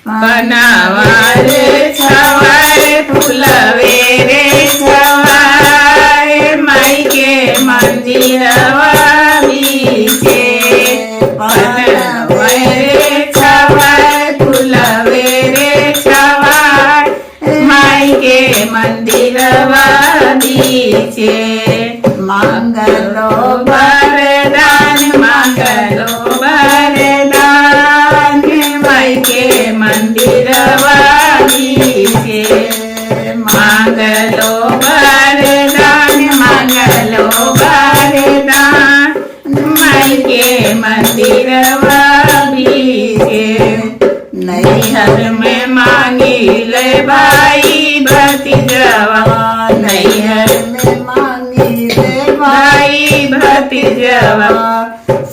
बनावा रे छवाए फुलवे रे छवाए माई के मंदिरवा बीचे बनावा रे छवाए फुलवे रे छवाए माई के मंदिरवा बीचे मंगलो वरदान मंगलो वरदान माई के मंदिरवा बीचे मंगलो वरदान मंगलो वरदान माई के मंदिरवा बीचे नैहर में मांगी ले भाई भतीजवा नैहर में मांगी रे भाई भतीजवा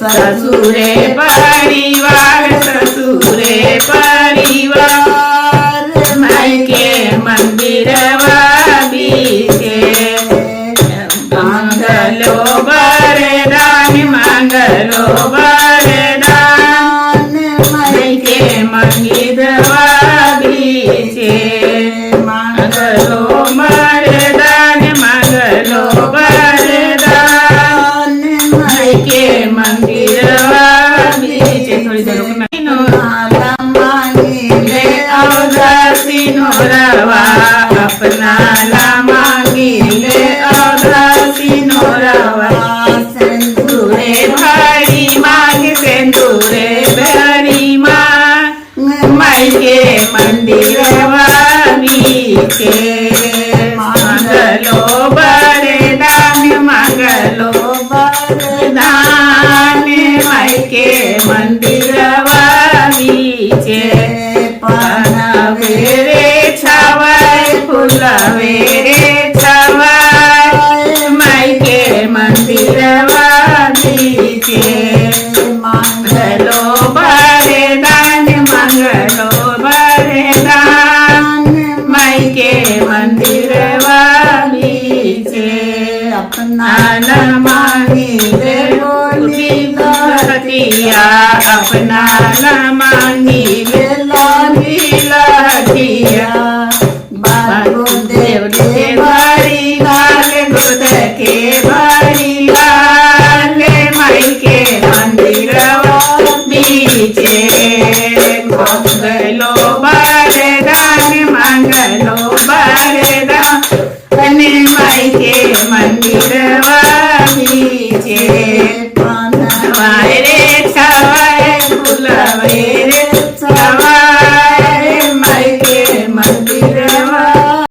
ससुरे परिवार ससुरे परिवार माई के मंदिरवा बीचे मंगलो वरदान मंगलो वरदान माई के मंदिरवा बीचे मंगलो वरदान मंगलो वरदान माई के मंदिरवा बीचे थोड़ी देर ले औदासी नोरवा अपना ला मांगी ले औदासी नोरवा सिंदूरे भारी मांग सिंदूरे भारी मांग माई के मंदिरवा बीचे मंगलो वरदान मंगलो वरदान माई के मंदिरवा बीचे पनवे रे छवाए फुलवे रे छवाए माई के मंदिरवा बीचे मंगलो वरदान मंगलो वरदान माई के मंदिरवा बीचे अपना न मांगी रे बोली लहटिया अपना न मांगी रे लागी लहटिया बाबू देव के बारी लाल गुद के बारी लाल माई के मंदिरवा बीचे मंगलो वरदान मंगलो वरदान माई के मंदिरवा बीचे